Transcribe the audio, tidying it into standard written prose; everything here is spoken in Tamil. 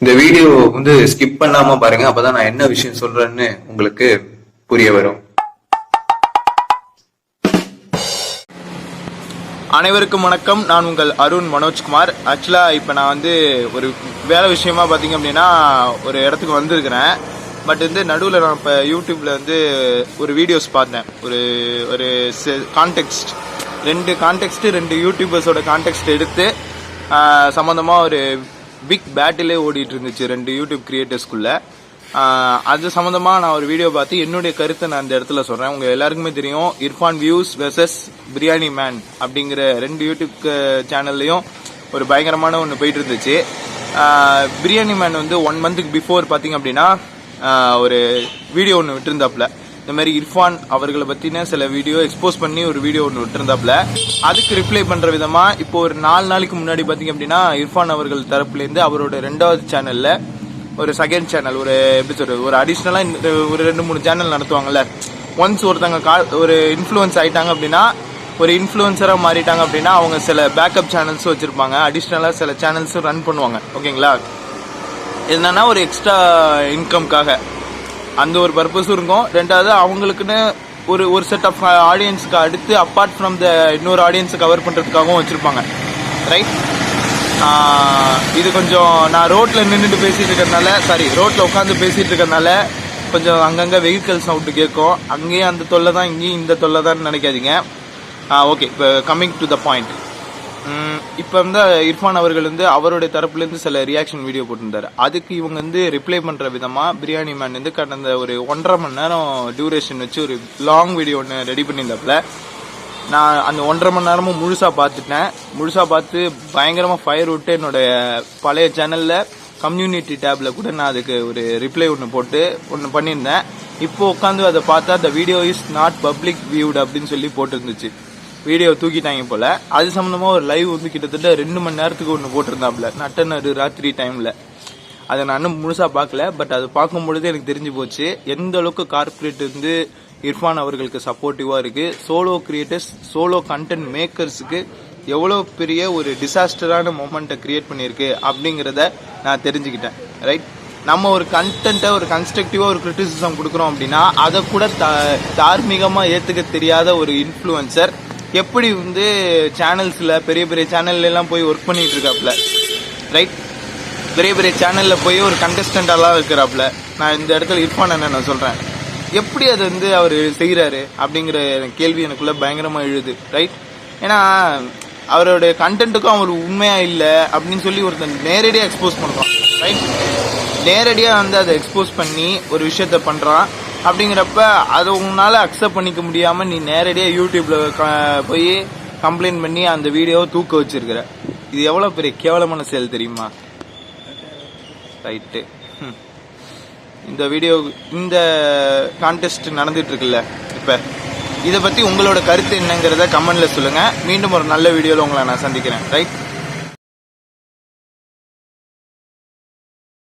இந்த வீடியோ வந்து ஸ்கிப் பண்ணாம பாருங்க, அப்பதான் நான் என்ன விஷயம் சொல்றேன்னு உங்களுக்கு புரிய வரும். அனைவருக்கும் வணக்கம். நான் உங்கள் அருண் மனோஜ்குமார். ஆக்சுவலாக இப்போ நான் வந்து ஒரு வேலை விஷயமா பார்த்தீங்க அப்படின்னா ஒரு இடத்துக்கு வந்திருக்கிறேன். பட் வந்து நடுவில் நான் இப்போ யூடியூப்பில் வந்து ஒரு வீடியோஸ் பார்த்தேன். ஒரு ஒரு ரெண்டு யூடியூபர்ஸோட கான்டெக்ட் எடுத்து சம்மந்தமாக ஒரு பிக் பேட்டிலே ஓடிட்டு இருந்துச்சு ரெண்டு யூடியூப் கிரியேட்டர்ஸ்குள்ள. அது சம்மந்தமாக நான் ஒரு வீடியோ பார்த்து என்னுடைய கருத்தை நான் இந்த இடத்துல சொல்கிறேன். உங்கள் எல்லாருக்குமே தெரியும், Irfan views versus biryani man அப்படிங்கிற ரெண்டு யூடியூப் சேனல்லையும் ஒரு பயங்கரமான ஒன்று போயிட்டு இருந்துச்சு. பிரியாணி மேன் வந்து 1 மந்த்துக்கு பிஃபோர் பார்த்தீங்க அப்படின்னா ஒரு வீடியோ ஒன்று விட்டுருந்தாப்புல. இந்த மாதிரி இர்ஃபான் அவர்களை பற்றின சில வீடியோ எக்ஸ்போஸ் பண்ணி ஒரு வீடியோ ஒன்று விட்டுருந்தாப்புல. அதுக்கு ரிப்ளை பண்ணுற விதமாக இப்போ ஒரு 4 நாளைக்கு முன்னாடி பார்த்தீங்க அப்படின்னா இர்ஃபான் அவர்கள் தரப்புலேருந்து அவரோட 2வது சேனலில் ஒரு செகண்ட் சேனல், ஒரு எப்படி சொல்றது, ஒரு அடிஷ்னலாக ஒரு 2-3 சேனல் நடத்துவாங்கல்ல. ஒன்ஸ் ஒருத்தங்க ஒரு இன்ஃப்ளூயன்ஸ் ஆயிட்டாங்க அப்படின்னா, ஒரு இன்ஃப்ளூயன்சராக மாறிட்டாங்க அப்படின்னா அவங்க சில பேக்கப் சேனல்ஸும் வச்சுருப்பாங்க, அடிஷ்னலாக சில சேனல்ஸும் ரன் பண்ணுவாங்க. ஓகேங்களா? என்னன்னா ஒரு எக்ஸ்ட்ரா இன்கம்காக அந்த ஒரு பர்பஸும் இருக்கும். 2வது அவங்களுக்குன்னு ஒரு செட் ஆஃப் ஆடியன்ஸுக்கு அடுத்து அப்பார்ட் ஃப்ரம் த இன்னொரு ஆடியன்ஸை கவர் பண்ணுறதுக்காகவும் வச்சுருப்பாங்க. ரைட்? இது கொஞ்சம் நான் ரோட்டில் நின்றுட்டு பேசிகிட்டு இருக்கிறதுனால, ரோட்டில் உட்காந்து பேசிகிட்டு இருக்கிறதுனால கொஞ்சம் அங்கங்கே வெஹிக்கல் சவுண்டு கேட்கும். அங்கேயும் அந்த தொல்லை தான், இங்கேயும் இந்த தொல்லை தான் நினைக்காதீங்க. ஓகே, இப்போ கம்மிங் டு த பாயிண்ட். இப்போ வந்து இர்ஃபான் அவர்கள் வந்து அவருடைய தரப்புலேருந்து சில ரியாக்ஷன் வீடியோ போட்டிருந்தாரு. அதுக்கு இவங்க வந்து ரிப்ளை பண்ணுற விதமாக பிரியாணி மேன் வந்து கடந்த ஒரு 1.5 மணி நேரம் டியூரேஷன் வச்சு ஒரு லாங் வீடியோ ஒன்று ரெடி பண்ணியிருந்தாப்புல. நான் அந்த 1.5 மணி நேரமும் முழுசாக பார்த்துட்டேன். முழுசாக பார்த்து பயங்கரமாக ஃபயர் விட்டு என்னுடைய பழைய சேனலில் கம்யூனிட்டி டேப்பில் கூட நான் அதுக்கு ஒரு ரிப்ளை ஒன்று பண்ணியிருந்தேன். இப்போ உட்காந்து அதை பார்த்தா the video is not public viewed அப்படின்னு சொல்லி போட்டிருந்துச்சு. வீடியோ தூக்கிட்டாங்க போல். அது சம்மந்தமாக ஒரு லைவ் வந்து கிட்டத்தட்ட 2 மணி நேரத்துக்கு ஒன்று போட்டிருந்தாப்புல, நட்டநடு ராத்திரி டைமில். அதை நான் இன்னும் முழுசாக பார்க்கல. பட் அது பார்க்கும்பொழுது எனக்கு தெரிஞ்சு போச்சு எந்த அளவுக்கு கார்பரேட் வந்து இர்ஃபான் அவர்களுக்கு சப்போர்ட்டிவாக இருக்குது. சோலோ கிரியேட்டர்ஸ், சோலோ கண்டென்ட் மேக்கர்ஸுக்கு எவ்வளோ பெரிய ஒரு டிசாஸ்டரான மொமெண்ட்டை கிரியேட் பண்ணியிருக்கு அப்படிங்கிறத நான் தெரிஞ்சுக்கிட்டேன். ரைட்? நம்ம ஒரு கண்டென்ட்டை ஒரு கன்ஸ்ட்ரக்டிவாக ஒரு கிரிட்டிசிசம் கொடுக்குறோம் அப்படின்னா அதை கூட தார்மீகமாக ஏற்றுக்க தெரியாத ஒரு இன்ஃப்ளூயன்சர் எப்படி வந்து சேனல்ஸில் பெரிய பெரிய சேனல்லாம் போய் ஒர்க் பண்ணிகிட்டு இருக்காப்புல. ரைட்? பெரிய பெரிய சேனலில் போய் ஒரு கண்டஸ்டண்டாலாம் இருக்கிறாப்புல. நான் இந்த இடத்துல இர்ஃபான் என்ன நான் சொல்கிறேன், எப்படி அதை வந்து அவர் செய்கிறாரு அப்படிங்கிற கேள்வி எனக்குள்ள பயங்கரமாக எழுது. ரைட்? ஏன்னா அவருடைய கண்டென்ட்டுக்கும் அவர் உண்மையாக இல்லை அப்படின்னு சொல்லி ஒருத்தன் நேரடியாக எக்ஸ்போஸ் பண்ணுறான். ரைட்? நேரடியாக வந்து அதை எக்ஸ்போஸ் பண்ணி ஒரு விஷயத்த பண்ணுறான். அப்படிங்கிறப்ப அதை உங்களால் அக்செப்ட் பண்ணிக்க முடியாமல் நீ நேரடியாக யூடியூப்பில் போய் கம்ப்ளைண்ட் பண்ணி அந்த வீடியோவை தூக்க வச்சிருக்கிற. இது எவ்வளோ பெரிய கேவலமான செயல் தெரியுமா? ரைட்டு. இந்த வீடியோ, இந்த கான்டெஸ்ட் நடந்துட்டு இருக்குல்ல இப்போ, இதை பற்றி உங்களோட கருத்து என்னங்கிறத கமெண்ட்ல சொல்லுங்கள். மீண்டும் ஒரு நல்ல வீடியோவில் உங்களை நான் சந்திக்கிறேன். ரைட்?